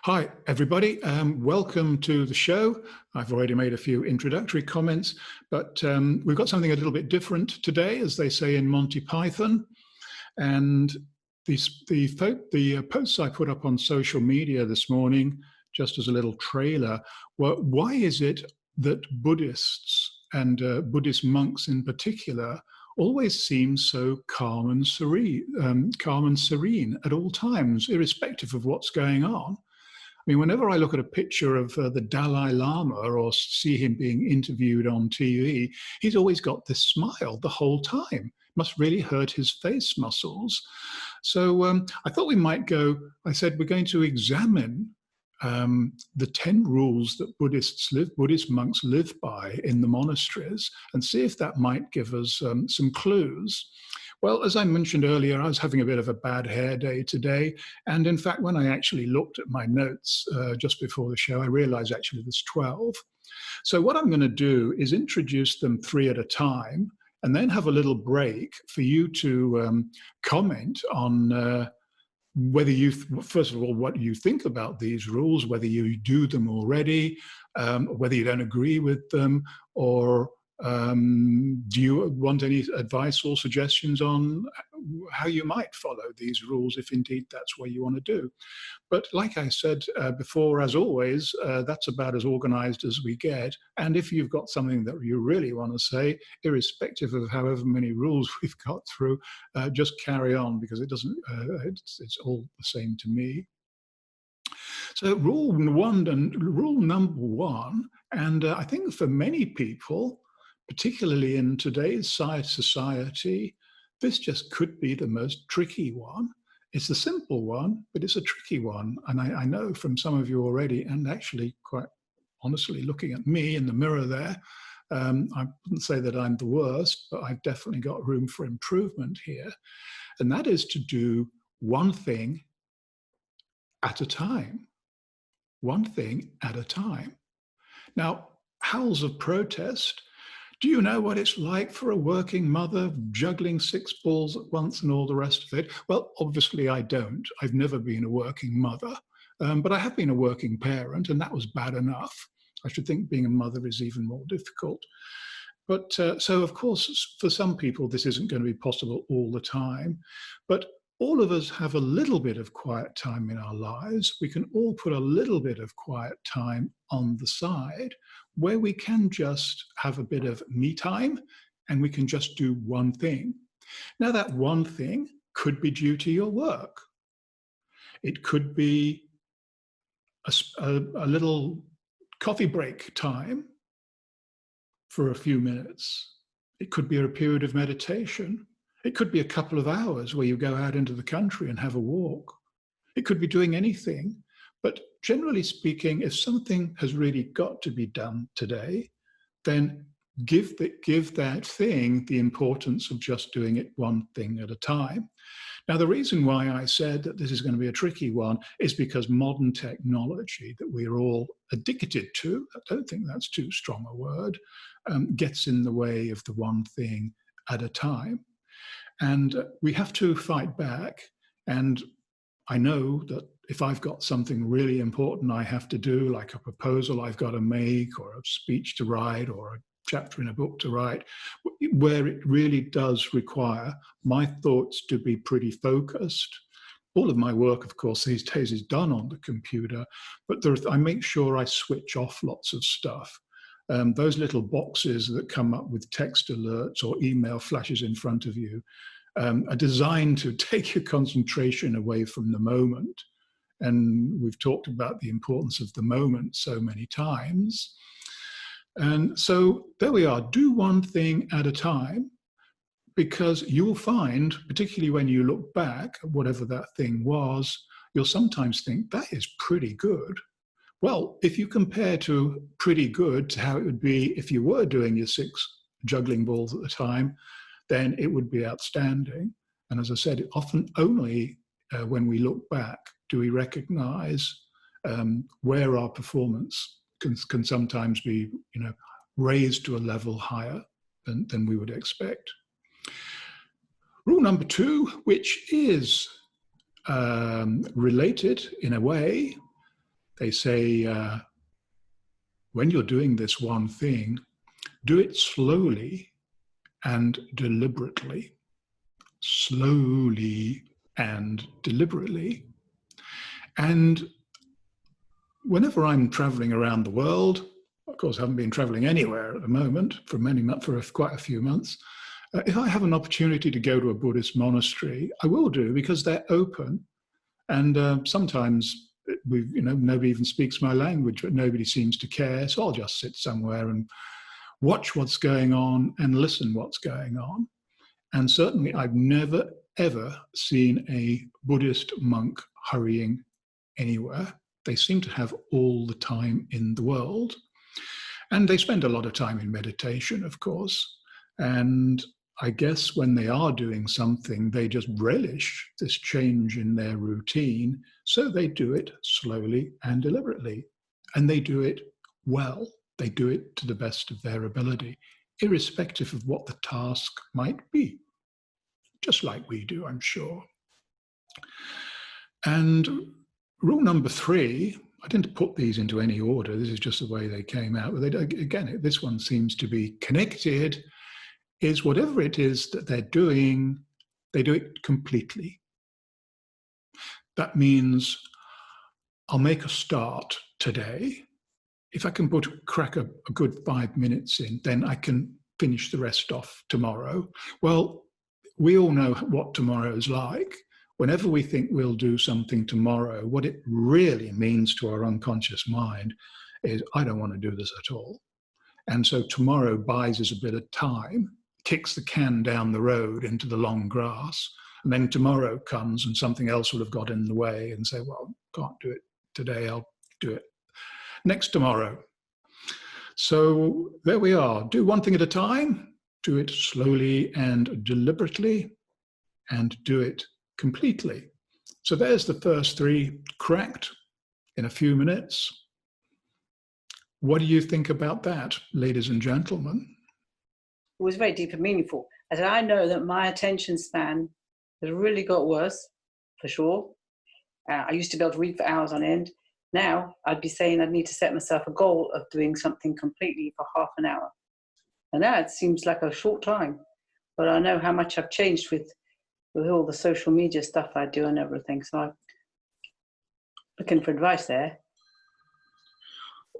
Hi, everybody. Welcome to the show. I've already made a few introductory comments, but we've got something a little bit different today, as they say in Monty Python. And the posts I put up on social media this morning, just as a little trailer, were why is it that Buddhists and Buddhist monks in particular always seem so calm and serene at all times, irrespective of what's going on? I mean, whenever I look at a picture of the Dalai Lama or see him being interviewed on TV, he's always got this smile the whole time. Must really hurt his face muscles. So I thought we might go, I said, we're going to examine the 10 rules that Buddhist monks live by in the monasteries and see if that might give us some clues. Well, as I mentioned earlier, I was having a bit of a bad hair day today. And in fact, when I actually looked at my notes just before the show, I realized actually there's 12. So what I'm going to do is introduce them 3 at a time and then have a little break for you to comment on whether you, first of all, what you think about these rules, whether you do them already, whether you don't agree with them, or do you want any advice or suggestions on how you might follow these rules if indeed that's what you want to do? But like I said before, as always, that's about as organized as we get. And if you've got something that you really want to say, irrespective of however many rules we've got through, just carry on, because it doesn't, it's all the same to me. So rule number one, and I think for many people, particularly in today's society, this just could be the most tricky one. It's a simple one, but it's a tricky one. And I know from some of you already, and actually quite honestly, looking at me in the mirror there, I wouldn't say that I'm the worst, but I've definitely got room for improvement here. And that is to do one thing at a time. One thing at a time. Now, howls of protest. Do you know what it's like for a working mother juggling 6 balls at once and all the rest of it? Well, obviously I don't. I've never been a working mother, but I have been a working parent, and that was bad enough. I should think being a mother is even more difficult. But so, of course, for some people, this isn't going to be possible all the time. But all of us have a little bit of quiet time in our lives. We can all put a little bit of quiet time on the side where we can just have a bit of me time and we can just do one thing. Now, that one thing could be due to your work. It could be a little coffee break time for a few minutes. It could be a period of meditation. It could be a couple of hours where you go out into the country and have a walk. It could be doing anything. But generally speaking, if something has really got to be done today, then give that thing the importance of just doing it one thing at a time. Now, the reason why I said that this is going to be a tricky one is because modern technology that we're all addicted to, I don't think that's too strong a word, gets in the way of the one thing at a time. And we have to fight back. And I know that if I've got something really important I have to do, like a proposal I've got to make, or a speech to write, or a chapter in a book to write, where it really does require my thoughts to be pretty focused. All of my work, of course, these days is done on the computer, but I make sure I switch off lots of stuff. Those little boxes that come up with text alerts or email flashes in front of you are designed to take your concentration away from the moment. And we've talked about the importance of the moment so many times. And so there we are, do one thing at a time, because you'll find, particularly when you look back at whatever that thing was, you'll sometimes think that is pretty good. Well, if you compare to pretty good to how it would be if you were doing your 6 juggling balls at the time, then it would be outstanding. And as I said, often only when we look back do we recognize where our performance can sometimes be, raised to a level higher than we would expect. Rule number 2, which is related in a way, They say, when you're doing this one thing, do it slowly and deliberately. Slowly and deliberately. And whenever I'm traveling around the world, of course, I haven't been traveling anywhere at the moment for quite a few months. If I have an opportunity to go to a Buddhist monastery, I will do, because they're open. And sometimes nobody even speaks my language, but nobody seems to care. So I'll just sit somewhere and watch what's going on and listen what's going on. And certainly I've never, ever seen a Buddhist monk hurrying anywhere. They seem to have all the time in the world. And they spend a lot of time in meditation, of course. And I guess when they are doing something, they just relish this change in their routine. So they do it slowly and deliberately. And they do it well. They do it to the best of their ability, irrespective of what the task might be. Just like we do, I'm sure. And rule number 3, I didn't put these into any order. This is just the way they came out. But again, this one seems to be connected, is whatever it is that they're doing, they do it completely. That means I'll make a start today. If I can crack a good 5 minutes in, then I can finish the rest off tomorrow. Well, we all know what tomorrow is like. Whenever we think we'll do something tomorrow, what it really means to our unconscious mind is, I don't want to do this at all. And so tomorrow buys us a bit of time, kicks the can down the road into the long grass, and then tomorrow comes and something else will have got in the way and say, well, can't do it today, I'll do it next tomorrow. So there we are. Do one thing at a time, do it slowly and deliberately, and do it completely. So there's the first 3 cracked in a few minutes. What do you think about that, ladies and gentlemen? It was very deep and meaningful. As I know that my attention span has really got worse, for sure. I used to be able to read for hours on end. Now I'd be saying I'd need to set myself a goal of doing something completely for half an hour. And that seems like a short time, but I know how much I've changed with all the social media stuff I do and everything. So I'm looking for advice there.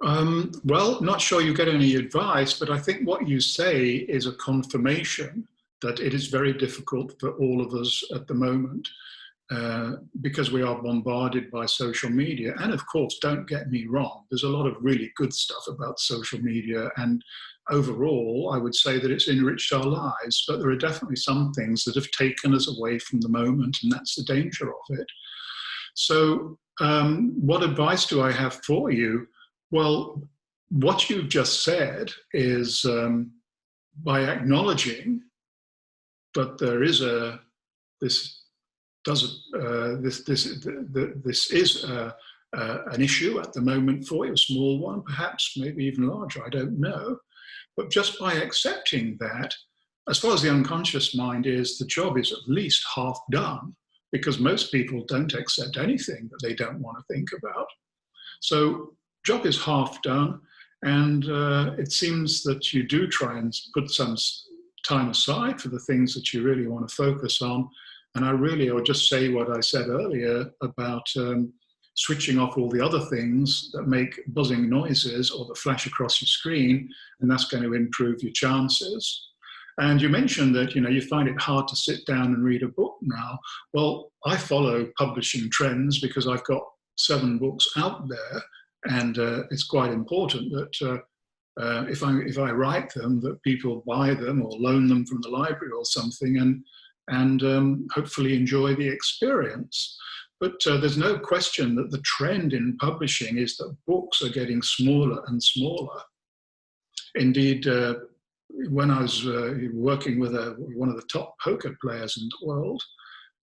Well, not sure you get any advice, but I think what you say is a confirmation that it is very difficult for all of us at the moment, because we are bombarded by social media. And of course, don't get me wrong, there's a lot of really good stuff about social media, and overall I would say that it's enriched our lives, but there are definitely some things that have taken us away from the moment, and that's the danger of it. So what advice do I have for you? Well, what you've just said is, by acknowledging that there is this is an issue at the moment for you, a small one, perhaps, maybe even larger, I don't know. But just by accepting that, as far as the unconscious mind is, the job is at least half done, because most people don't accept anything that they don't want to think about. So job is half done, and it seems that you do try and put some time aside for the things that you really want to focus on. And I will just say what I said earlier about switching off all the other things that make buzzing noises or that flash across your screen, and that's going to improve your chances. And you mentioned that you find it hard to sit down and read a book now. Well, I follow publishing trends because I've got 7 books out there, and it's quite important that if I write them, that people buy them or loan them from the library or something, and hopefully enjoy the experience. But there's no question that the trend in publishing is that books are getting smaller and smaller. Indeed, when I was working with one of the top poker players in the world,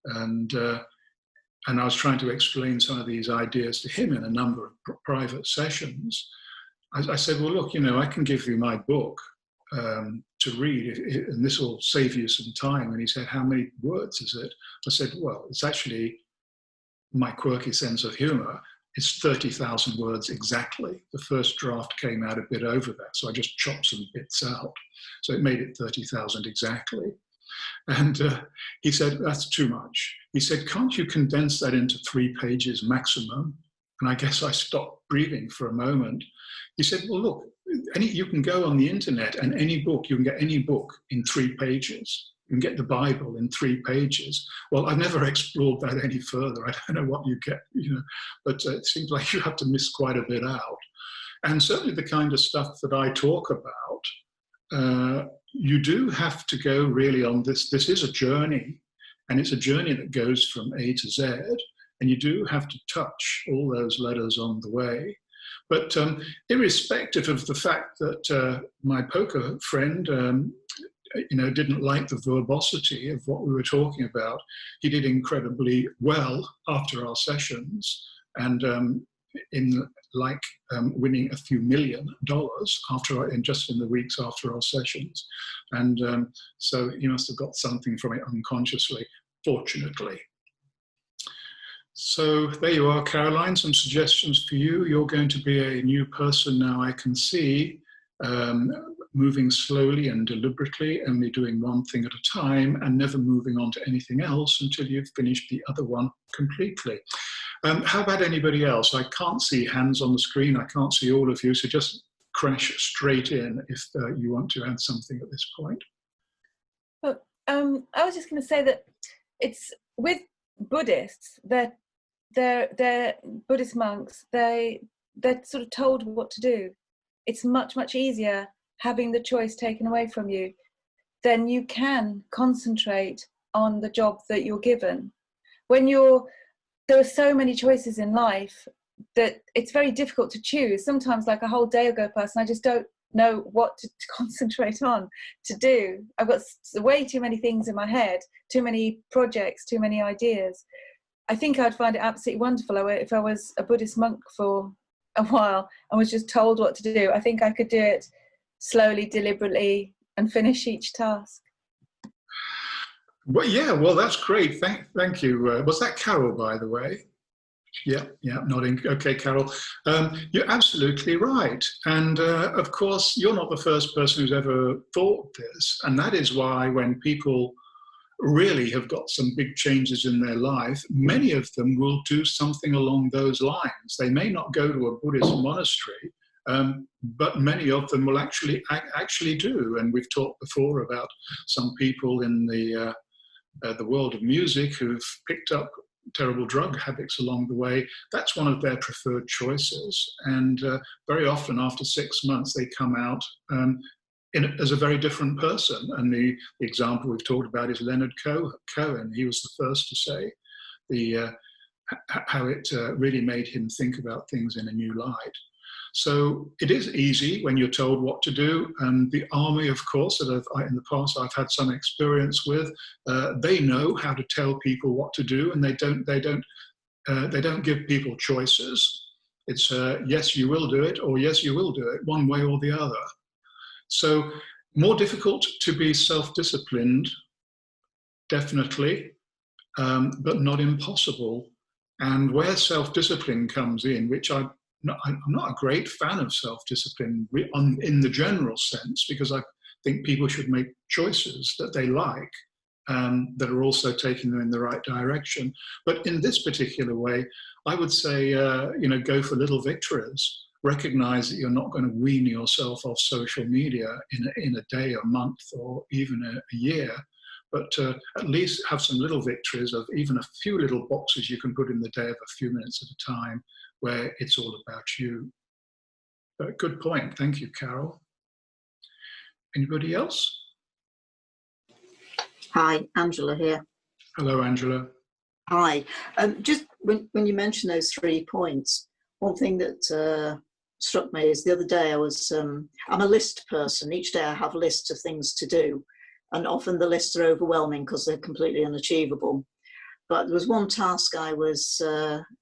and I was trying to explain some of these ideas to him in a number of private sessions, I said, well, look, I can give you my book to read, and this will save you some time. And he said, how many words is it? I said, well, it's actually my quirky sense of humor. it's 30,000 words exactly. The first draft came out a bit over that, so I just chopped some bits out. So it made it 30,000 exactly. And he said, that's too much. He said, can't you condense that into 3 pages maximum? And I guess I stopped breathing for a moment. He said, well, look, you can go on the internet and you can get any book in 3 pages. You can get the Bible in 3 pages. Well, I've never explored that any further. I don't know what you get, but it seems like you have to miss quite a bit out. And certainly the kind of stuff that I talk about, you do have to go really on this. This is a journey, and it's a journey that goes from A to Z, and you do have to touch all those letters on the way. But irrespective of the fact that my poker friend, didn't like the verbosity of what we were talking about, he did incredibly well after our sessions, and winning a few $1 million just in the weeks after our sessions. And so he must have got something from it unconsciously, fortunately. So there you are, Caroline, some suggestions for you. You're going to be a new person now, I can see, moving slowly and deliberately, only doing one thing at a time and never moving on to anything else until you've finished the other one completely. How about anybody else? I can't see hands on the screen. I can't see all of you, so just crash straight in if you want to add something at this point. Well, I was just going to say that it's with Buddhists, they're Buddhist monks, they're sort of told what to do. It's much, much easier having the choice taken away from you. Then you can concentrate on the job that you're given. There are so many choices in life that it's very difficult to choose. Sometimes, like a whole day will go past and I just don't know what to concentrate on to do. I've got way too many things in my head, too many projects, too many ideas. I think I'd find it absolutely wonderful if I was a Buddhist monk for a while and was just told what to do. I think I could do it slowly, deliberately, and finish each task. Well, yeah, well, that's great. Thank you. Was that Carol, by the way? Yeah, nodding. Okay, Carol, you're absolutely right. And of course, you're not the first person who's ever thought this. And that is why when people really have got some big changes in their life, many of them will do something along those lines. They may not go to a Buddhist monastery, but many of them will actually do. And we've talked before about some people in the world of music who've picked up terrible drug habits along the way. That's one of their preferred choices. And very often after 6 months, they come out as a very different person. And the example we've talked about is Leonard Cohen. He was the first to say how it really made him think about things in a new light. So it is easy when you're told what to do. And the army, of course, that in the past I've had some experience with, they know how to tell people what to do, and they don't give people choices. It's yes, you will do it, or yes, you will do it, one way or the other. So more difficult to be self-disciplined, definitely, but not impossible. And where self-discipline comes in, which I'm not a great fan of self-discipline in the general sense, because I think people should make choices that they like, that are also taking them in the right direction. But in this particular way, I would say, go for little victories. Recognize that you're not going to wean yourself off social media in a day, a month, or even a year. But at least have some little victories of even a few little boxes you can put in the day of a few minutes at a time, where it's all about you. But good point. Thank you, Carol. Anybody else? Hi, Angela here. Hello, Angela. Hi. Just when you mentioned those 3 points, one thing that struck me is the other day I'm a list person. Each day I have lists of things to do, and often the lists are overwhelming because they're completely unachievable. But there was one task I was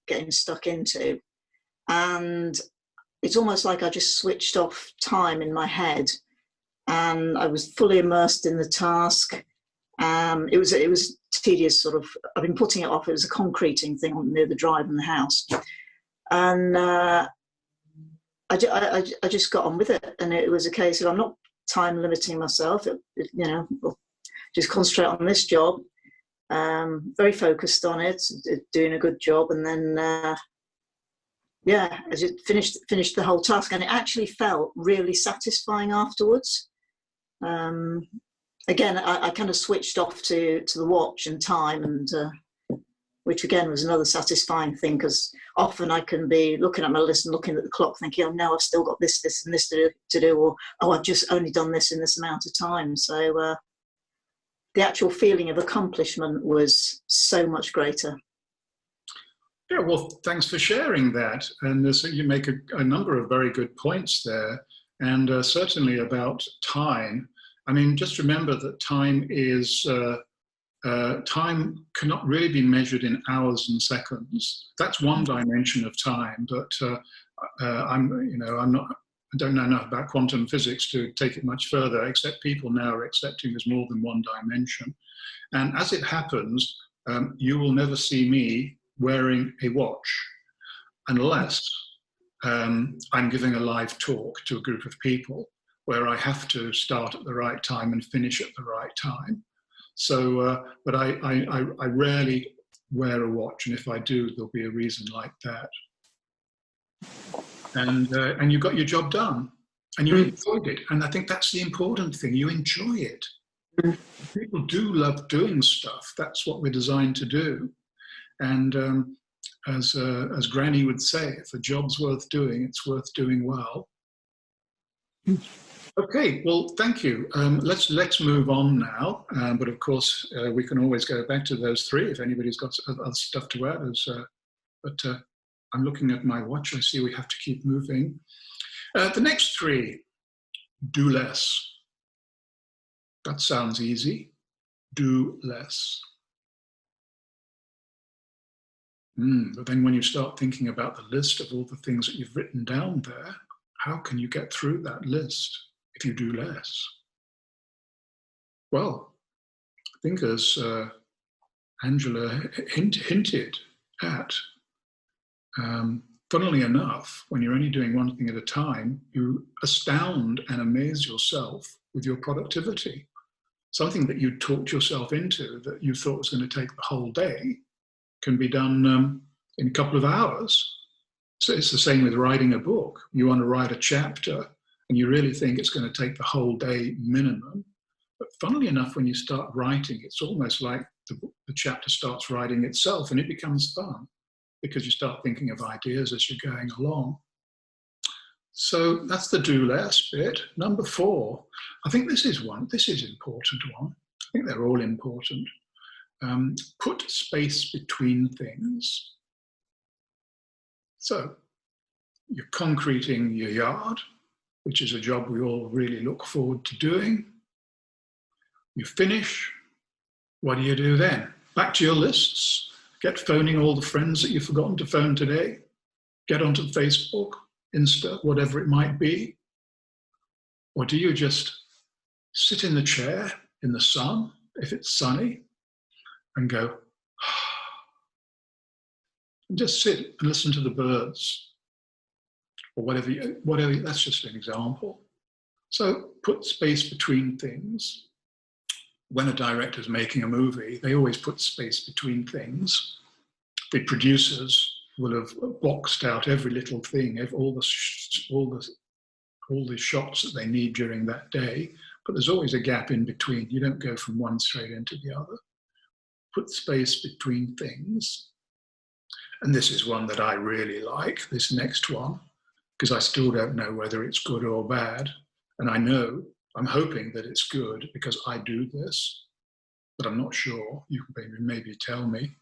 getting stuck into, and it's almost like I just switched off time in my head, and I was fully immersed in the task. It was tedious, sort of. I've been putting it off. It was a concreting thing near the drive in the house, And I just got on with it, and it was a case of I'm not time limiting myself. Just concentrate on this job. Very focused on it, doing a good job, and then I just finished the whole task, and it actually felt really satisfying afterwards. Again, I kind of switched off to the watch and time, and which again was another satisfying thing, because often I can be looking at my list and looking at the clock thinking, oh no, I've still got this and this to do, or oh, I've just only done this in this amount of time. So the actual feeling of accomplishment was so much greater. Yeah, well, thanks for sharing that. And so you make a number of very good points there, and certainly about time. I mean, just remember that time is time cannot really be measured in hours and seconds. That's one dimension of time, but I don't know enough about quantum physics to take it much further, except people now are accepting there's more than one dimension. And as it happens, you will never see me wearing a watch unless I'm giving a live talk to a group of people where I have to start at the right time and finish at the right time. So, but I rarely wear a watch, and if I do, there'll be a reason like that. And you got your job done, and you enjoyed it, and I think that's the important thing. You enjoy it. People do love doing stuff. That's what we're designed to do. And as Granny would say, if a job's worth doing, it's worth doing well. Okay, well, thank you. Let's move on now. But of course, we can always go back to those three if anybody's got other stuff to add. But I'm looking at my watch. I see we have to keep moving. The next three: do less. That sounds easy. Do less. But then when you start thinking about the list of all the things that you've written down there, how can you get through that list if you do less? Well, I think as Angela hinted at, funnily enough, when you're only doing one thing at a time, you astound and amaze yourself with your productivity. Something that you talked yourself into that you thought was going to take the whole day can be done in a couple of hours. So it's the same with writing a book. You want to write a chapter and you really think it's going to take the whole day minimum. But funnily enough, when you start writing, it's almost like the chapter starts writing itself, and it becomes fun because you start thinking of ideas as you're going along. So that's the do less bit. Number 4, I think this is important one. I think they're all important. Put space between things. So you're concreting your yard, which is a job we all really look forward to doing. You finish. What do you do then? Back to your lists. Get phoning all the friends that you've forgotten to phone today. Get onto Facebook, Insta, whatever it might be. Or do you just sit in the chair in the sun, if it's sunny, and go, and just sit and listen to the birds, or whatever, that's just an example. So put space between things. When a director's making a movie, they always put space between things. The producers will have boxed out every little thing, all the shots that they need during that day, but there's always a gap in between. You don't go from one straight into the other. Put space between things. And this is one that I really like, this next one, because I still don't know whether it's good or bad. And I'm hoping that it's good because I do this, but I'm not sure. You can maybe tell me.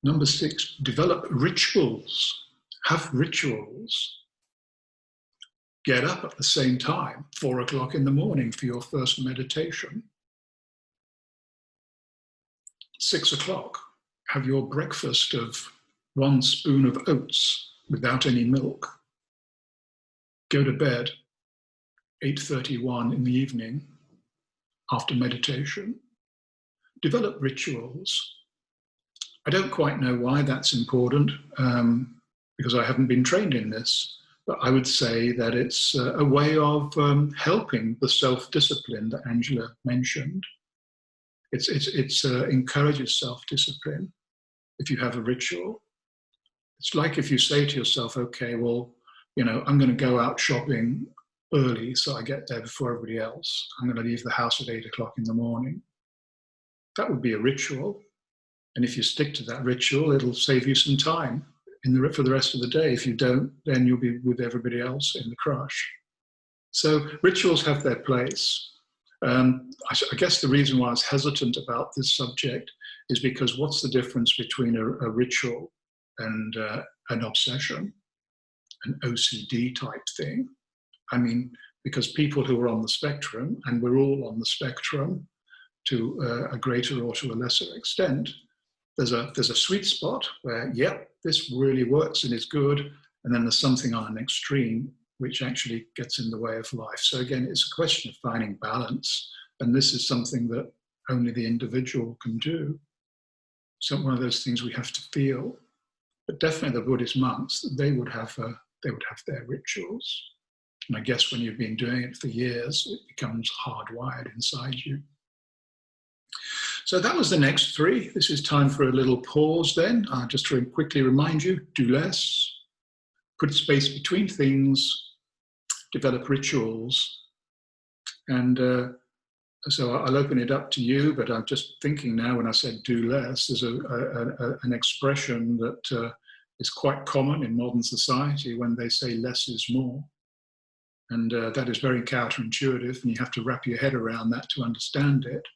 Number 6, develop rituals. Have rituals. Get up at the same time, 4 o'clock in the morning for your first meditation. 6 o'clock, have your breakfast of 1 spoon of oats without any milk. Go to bed 8:31 in the evening after meditation. Develop rituals. I don't quite know why that's important, because I haven't been trained in this. But I would say that it's a way of helping the self-discipline that Angela mentioned. It encourages self-discipline if you have a ritual. It's like if you say to yourself, okay, well, I'm going to go out shopping early so I get there before everybody else. I'm going to leave the house at 8 o'clock in the morning. That would be a ritual. And if you stick to that ritual, it'll save you some time for the rest of the day. If you don't, then you'll be with everybody else in the crush. So rituals have their place. I guess the reason why I was hesitant about this subject is because what's the difference between a ritual and an obsession, an OCD type thing? I mean, because people who are on the spectrum, and we're all on the spectrum to a greater or to a lesser extent, there's a sweet spot where, this really works and is good, and then there's something on an extreme which actually gets in the way of life. So again, it's a question of finding balance, and this is something that only the individual can do. It's not one of those things we have to feel. But definitely the Buddhist monks, they would have their rituals. And I guess when you've been doing it for years, it becomes hardwired inside you. So that was the next 3. This is time for a little pause then. Just to quickly remind you, do less, put space between things, develop rituals. And so I'll open it up to you, but I'm just thinking now when I said do less, there's an expression that is quite common in modern society when they say less is more. And that is very counterintuitive, and you have to wrap your head around that to understand it.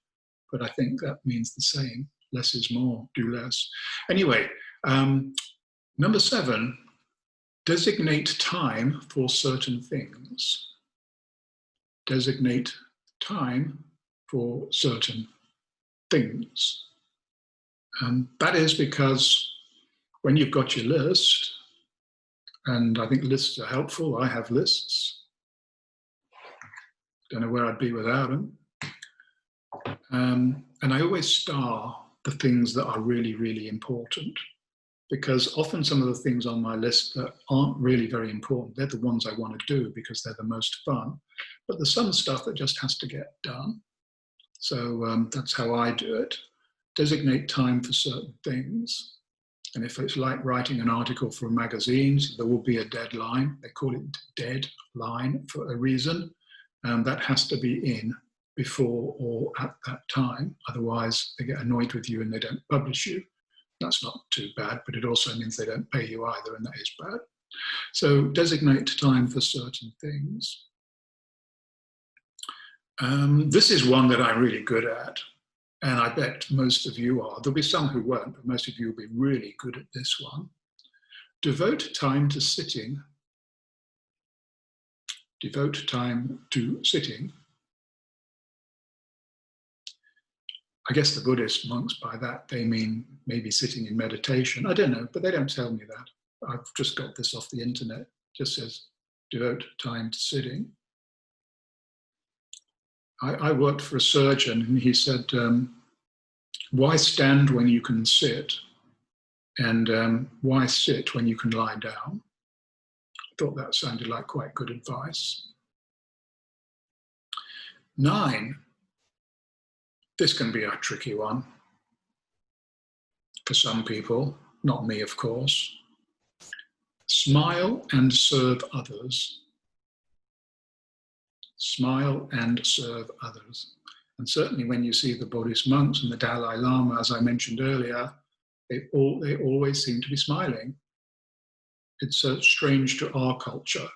But I think that means the same. Less is more, do less. Anyway, number 7, designate time for certain things. Designate time for certain things. That is because when you've got your list, and I think lists are helpful, I have lists. Don't know where I'd be without them. And I always star the things that are really, really important, because often some of the things on my list that aren't really very important, they're the ones I want to do because they're the most fun. But there's some stuff that just has to get done. So that's how I do it. Designate time for certain things. And if it's like writing an article for a magazine, there will be a deadline. They call it deadline for a reason. That has to be in before or at that time. Otherwise, they get annoyed with you and they don't publish you. That's not too bad, but it also means they don't pay you either, and that is bad. So designate time for certain things. This is one that I'm really good at, and I bet most of you are. There'll be some who won't, but most of you will be really good at this one. Devote time to sitting. Devote time to sitting. I guess the Buddhist monks, by that, they mean maybe sitting in meditation. I don't know, but they don't tell me that. I've just got this off the internet. It just says, devote time to sitting. I worked for a surgeon, and he said, why stand when you can sit? And why sit when you can lie down? I thought that sounded like quite good advice. 9. This can be a tricky one for some people, not me, of course. Smile and serve others. Smile and serve others. And certainly when you see the Buddhist monks and the Dalai Lama, as I mentioned earlier, they always seem to be smiling. It's strange to our culture.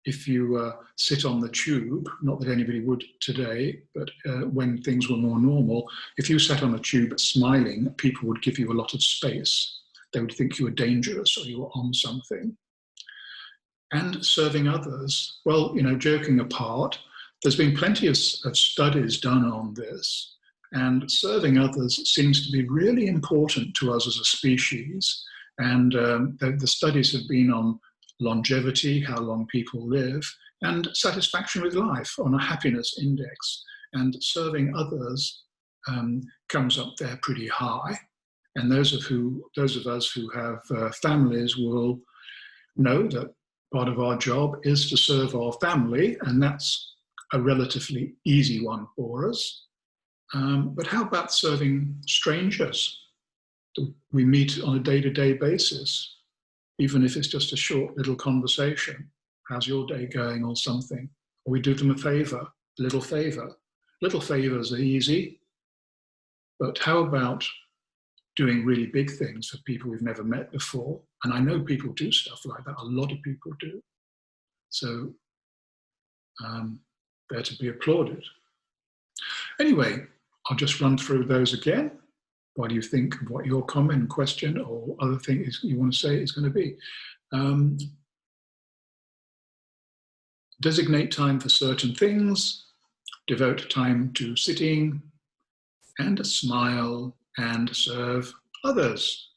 If you sit on the tube, not that anybody would today, but when things were more normal, if you sat on a tube smiling, people would give you a lot of space. They would think you were dangerous or you were on something. And serving others, well, joking apart, there's been plenty of studies done on this, and serving others seems to be really important to us as a species. And the studies have been on longevity, how long people live, and satisfaction with life on a happiness index. And serving others comes up there pretty high. And those of us who have families will know that part of our job is to serve our family, and that's a relatively easy one for us. But how about serving strangers that we meet on a day-to-day basis, even if it's just a short little conversation? How's your day going, or something? Or we do them a favor, a little favor. Little favors are easy, but how about doing really big things for people we've never met before? And I know people do stuff like that. A lot of people do. So they're to be applauded. Anyway, I'll just run through those again. What do you think of what your comment, question, or other thing is you want to say is going to be? Designate time for certain things, devote time to sitting, and smile and serve others.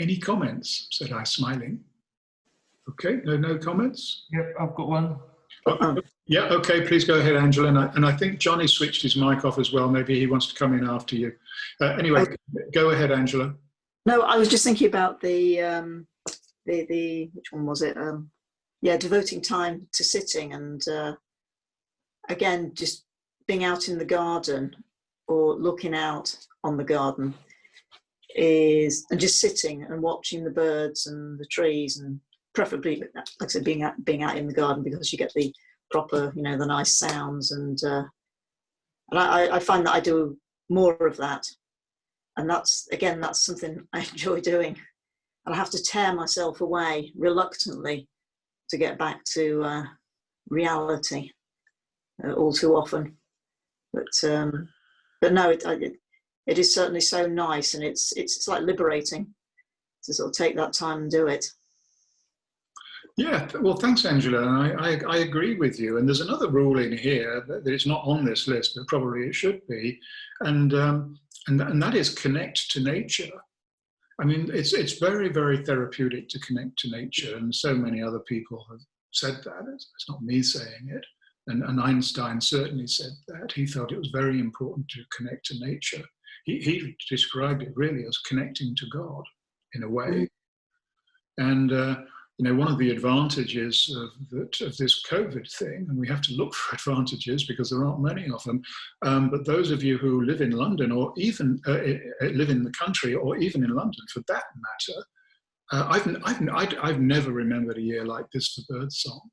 Any comments? Said I, smiling. Okay, no comments? Yep, I've got one. Yeah, okay, please go ahead, Angela. And I think Johnny switched his mic off as well. Maybe he wants to come in after you. Anyway, go ahead, Angela. No, I was just thinking about the which one was it? Yeah, devoting time to sitting, and again, just being out in the garden or looking out on the garden and just sitting and watching the birds and the trees, and preferably, like I said, being out in the garden, because you get the proper, the nice sounds, and I find that I do more of that, and that's something I enjoy doing, and I have to tear myself away reluctantly to get back to reality all too often. But no, it is certainly so nice, and it's like liberating to sort of take that time and do it. Yeah, well, thanks, Angela. And I agree with you. And there's another rule in here that it's not on this list, but probably it should be, and that is connect to nature. I mean, it's very, very therapeutic to connect to nature, and so many other people have said that. It's not me saying it. And Einstein certainly said that. He felt it was very important to connect to nature. He described it really as connecting to God in a way. And one of the advantages of this COVID thing, and we have to look for advantages because there aren't many of them, but those of you who live in London, or even live in the country, or even in London for that matter, I've never remembered a year like this for birdsong.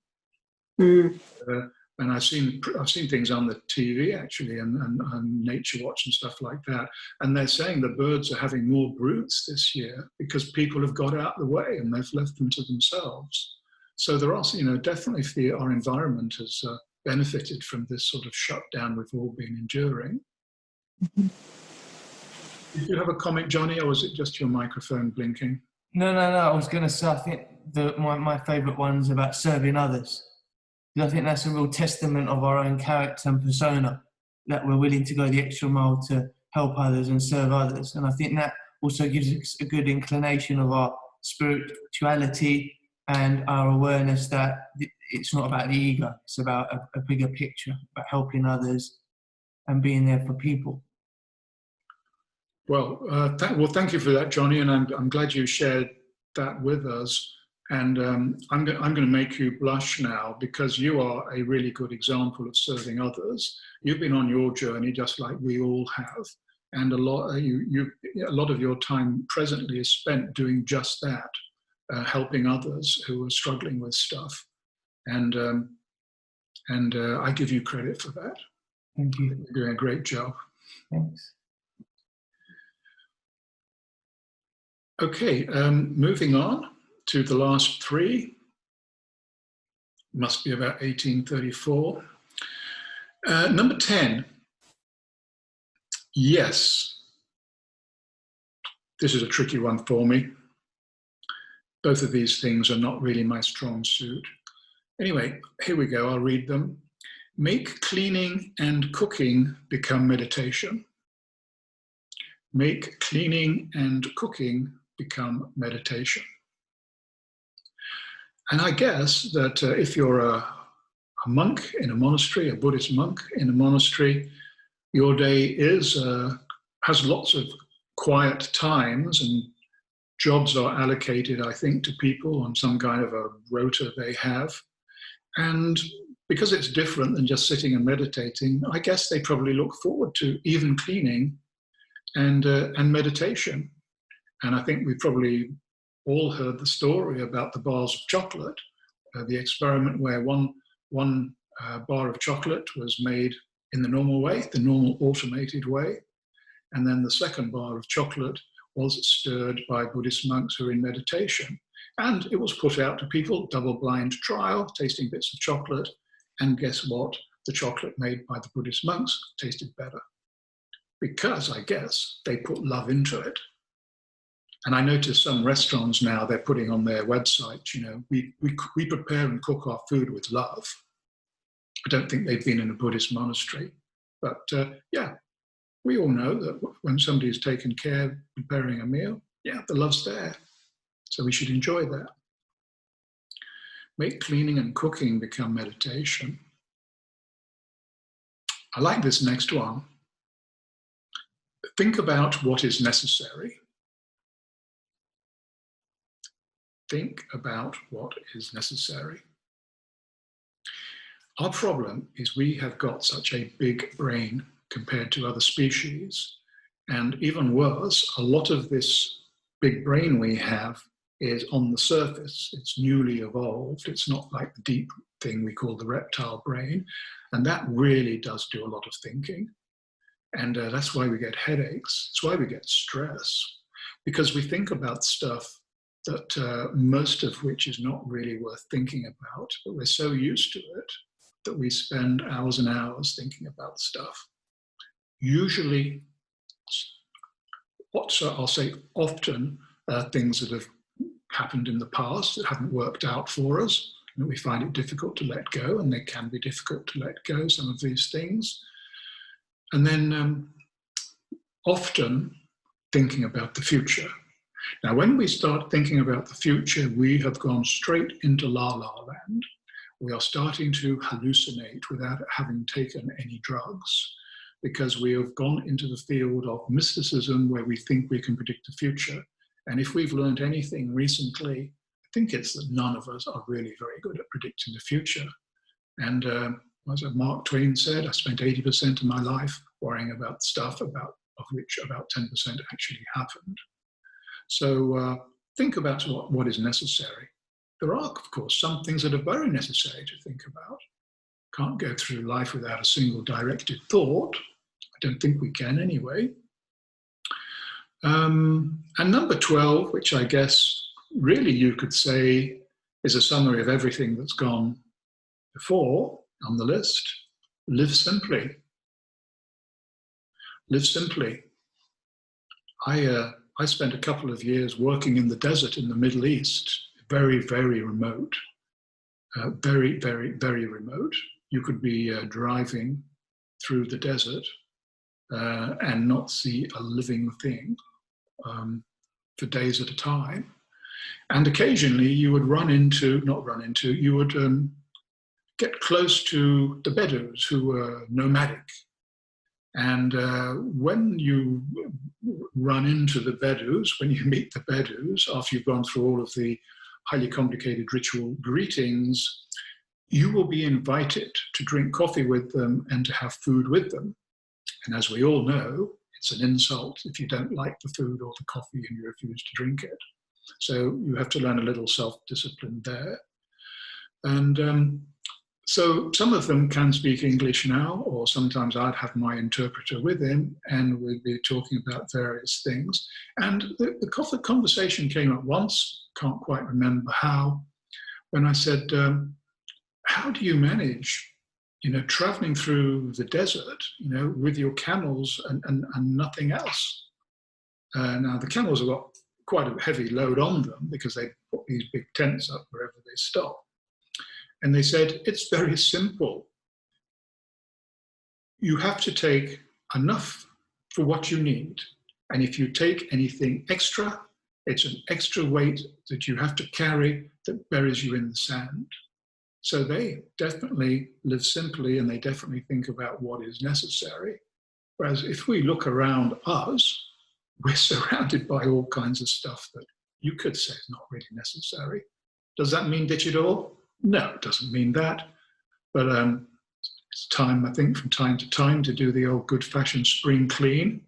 And I've seen things on the TV actually, and Nature Watch and stuff like that, and they're saying the birds are having more broods this year because people have got out of the way and they've left them to themselves. So there are, definitely our environment has benefited from this sort of shutdown we've all been enduring. Did you have a comment, Johnny, or was it just your microphone blinking? No. I was going to say, I think my favourite one's about serving others. I think that's a real testament of our own character and persona, that we're willing to go the extra mile to help others and serve others. And I think that also gives us a good inclination of our spirituality and our awareness that it's not about the ego, it's about a bigger picture, about helping others and being there for people. Well, thank you for that, Johnny, and I'm glad you shared that with us. And I'm going to make you blush now, because you are a really good example of serving others. You've been on your journey just like we all have, and a lot of your time presently is spent doing just that, helping others who are struggling with stuff. And I give you credit for that. Thank you. You're doing a great job. Thanks. Okay, moving on to the last three. Must be about 1834. Number 10. Yes. This is a tricky one for me. Both of these things are not really my strong suit. Anyway, here we go. I'll read them. Make cleaning and cooking become meditation. Make cleaning and cooking become meditation. And I guess that if you're a monk in a monastery, a Buddhist monk in a monastery, your day has lots of quiet times and jobs are allocated, I think, to people on some kind of a rota they have. And because it's different than just sitting and meditating, I guess they probably look forward to even cleaning and meditation. And I think we've probably all heard the story about the bars of chocolate, the experiment where one bar of chocolate was made in the normal way, the normal automated way. And then the second bar of chocolate was stirred by Buddhist monks who are in meditation. And it was put out to people, double-blind trial, tasting bits of chocolate. And guess what? The chocolate made by the Buddhist monks tasted better. Because, I guess, they put love into it. And I notice some restaurants now, they're putting on their website, you know, we prepare and cook our food with love. I don't think they've been in a Buddhist monastery. But yeah, we all know that when somebody's taken care preparing a meal, yeah, the love's there. So we should enjoy that. Make cleaning and cooking become meditation. I like this next one. Think about what is necessary. Think about what is necessary. Our problem is we have got such a big brain compared to other species. And even worse, a lot of this big brain we have is on the surface. It's newly evolved. It's not like the deep thing we call the reptile brain. And that really does do a lot of thinking. And that's why we get headaches. It's why we get stress. Because we think about stuff that most of which is not really worth thinking about, but we're so used to it that we spend hours and hours thinking about stuff. Usually, I'll say often, things that have happened in the past that haven't worked out for us, and we find it difficult to let go, and they can be difficult to let go, some of these things. And then often thinking about the future. Now, when we start thinking about the future, we have gone straight into la-la land. We are starting to hallucinate without having taken any drugs, because we have gone into the field of mysticism where we think we can predict the future. And if we've learned anything recently, I think it's that none of us are really very good at predicting the future. And as Mark Twain said, I spent 80% of my life worrying about stuff of which about 10% actually happened. So think about what is necessary. There are, of course, some things that are very necessary to think about. Can't go through life without a single directed thought. I don't think we can anyway. And number 12, which I guess really you could say is a summary of everything that's gone before on the list, live simply. Live simply. I spent a couple of years working in the desert in the Middle East, very, very remote, very, very, very remote. You could be driving through the desert and not see a living thing for days at a time. And occasionally you would you would get close to the Bedouins who were nomadic. And when you run into the Bedouins, when you meet the Bedouins, after you've gone through all of the highly complicated ritual greetings, you will be invited to drink coffee with them and to have food with them. And as we all know, it's an insult if you don't like the food or the coffee and you refuse to drink it. So you have to learn a little self-discipline there. And so some of them can speak English now, or sometimes I'd have my interpreter with him and we'd be talking about various things. And the conversation came up once, can't quite remember how, when I said, how do you manage, traveling through the desert, with your camels and nothing else? Now the camels have got quite a heavy load on them because they put these big tents up wherever they stop. And they said, it's very simple. You have to take enough for what you need. And if you take anything extra, it's an extra weight that you have to carry that buries you in the sand. So they definitely live simply and they definitely think about what is necessary. Whereas if we look around us, we're surrounded by all kinds of stuff that You could say it's not really necessary. Does that mean ditch it all? No, it doesn't mean that. But it's time, I think, from time to time to do the old good-fashioned spring clean.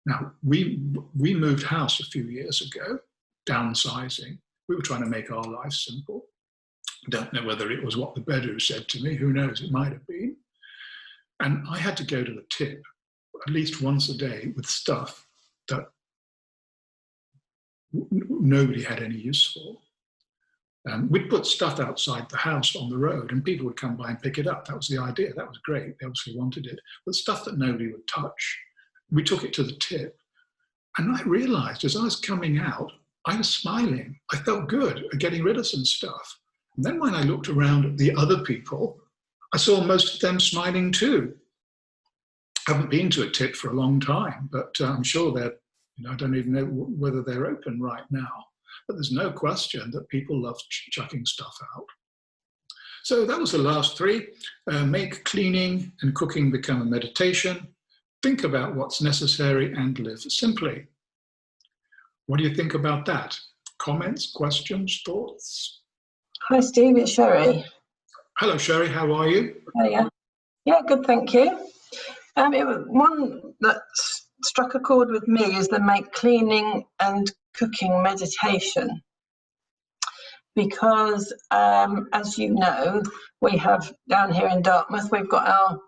Now, we moved house a few years ago, downsizing. We were trying to make our life simple. Don't know whether it was what the bedouin said to me. Who knows? It might have been. And I had to go to the tip at least once a day with stuff that nobody had any use for. We'd put stuff outside the house on the road and people would come by and pick it up. That was the idea. That was great. They obviously wanted it. But stuff that nobody would touch, we took it to the tip. And I realized as I was coming out, I was smiling. I felt good at getting rid of some stuff. And then when I looked around at the other people, I saw most of them smiling too. I haven't been to a tip for a long time, but I'm sure they're, I don't even know whether they're open right now. But there's no question that people love chucking stuff out. So that was the last three. Make cleaning and cooking become a meditation. Think about what's necessary and live simply. What do you think about that? Comments, questions, thoughts? Hi Steve, it's Sherry. Hello Sherry, how are you? Hiya. Yeah, good, thank you. One that struck a chord with me is the make cleaning and cooking meditation. Because as you know, we have down here in Dartmouth, we've got our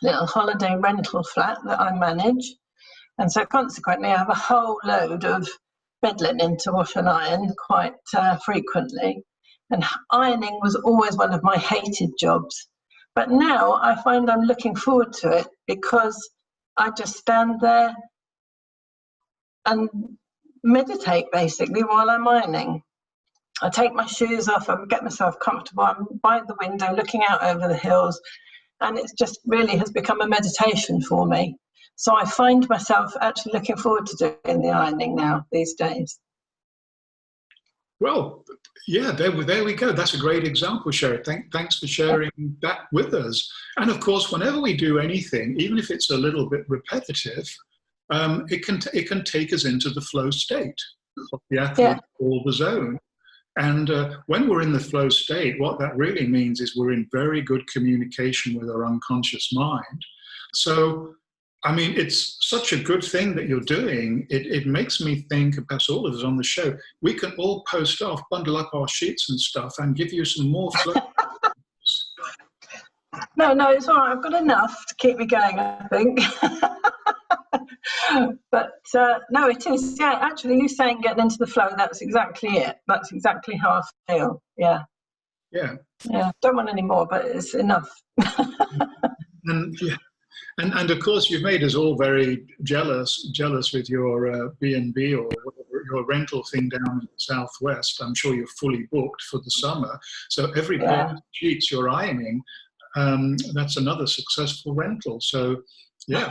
little holiday rental flat that I manage. And so consequently, I have a whole load of bed linen to wash and iron quite frequently. And ironing was always one of my hated jobs. But now I find I'm looking forward to it because I just stand there and meditate basically while I'm ironing. I take my shoes off, I get myself comfortable, I'm by the window looking out over the hills, and it's just really has become a meditation for me. So I find myself actually looking forward to doing the ironing now these days. Well, yeah, there we go. That's a great example, Sherry. Thanks for sharing that with us. And of course, whenever we do anything, even if it's a little bit repetitive, it can take us into the flow state of the athlete or the zone. And when we're in the flow state, what that really means is we're in very good communication with our unconscious mind. So, I mean, it's such a good thing that you're doing. It makes me think, perhaps all of us on the show, we can all post off, bundle up our sheets and stuff and give you some more flow. No, it's all right. I've got enough to keep me going, I think. But no, it is. Yeah, actually, you saying getting into the flow, that's exactly it. That's exactly how I feel. Yeah. Yeah. Yeah. Don't want any more, but it's enough. And yeah. And of course, you've made us all very jealous with your B&B or whatever, your rental thing down in the southwest. I'm sure you're fully booked for the summer. So every pair of sheets you're ironing, that's another successful rental. So yeah,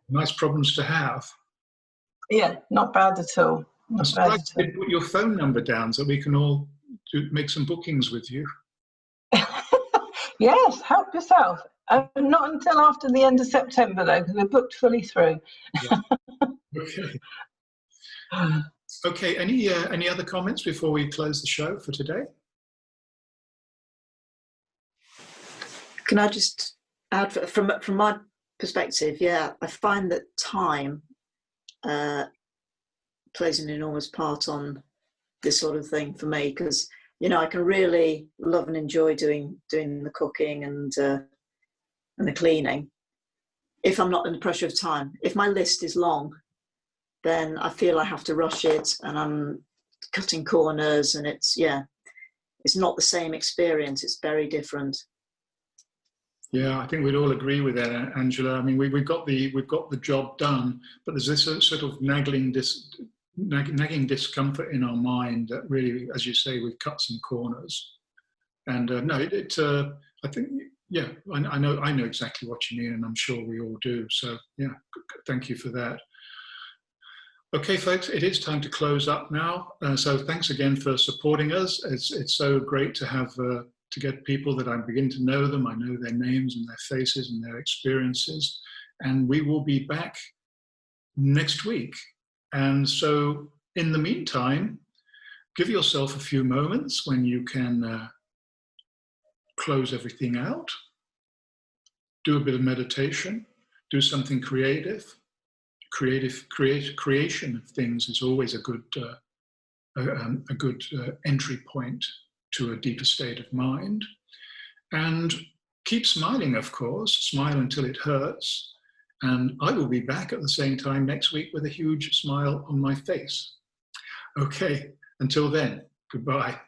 nice problems to have. Yeah, not bad at all. Not bad at all. Put your phone number down so we can all make some bookings with you. Yes, help yourself. Not until after the end of September, though, because we're booked fully through. Yeah. Okay. Okay. Any other comments before we close the show for today? Can I just add from my perspective? Yeah, I find that time plays an enormous part on this sort of thing for me because I can really love and enjoy doing the cooking and the cleaning if I'm not under pressure of time. If my list is long, then I feel I have to rush it and I'm cutting corners and it's not the same experience. It's very different. Yeah, I think we'd all agree with that, Angela. I mean, we've got the job done, but there's this sort of nagging discomfort in our mind that really, as you say, we've cut some corners. And I think, yeah, I know exactly what you mean, and I'm sure we all do. So yeah, thank you for that. Okay, folks, it is time to close up now. So thanks again for supporting us. It's so great to have to get people that I begin to know them. I know their names and their faces and their experiences. And we will be back next week. And so in the meantime, give yourself a few moments when you can close everything out, do a bit of meditation, do something creative. Creation of things is always a good entry point to a deeper state of mind. And keep smiling, of course. Smile until it hurts. And I will be back at the same time next week with a huge smile on my face. Okay, until then, goodbye.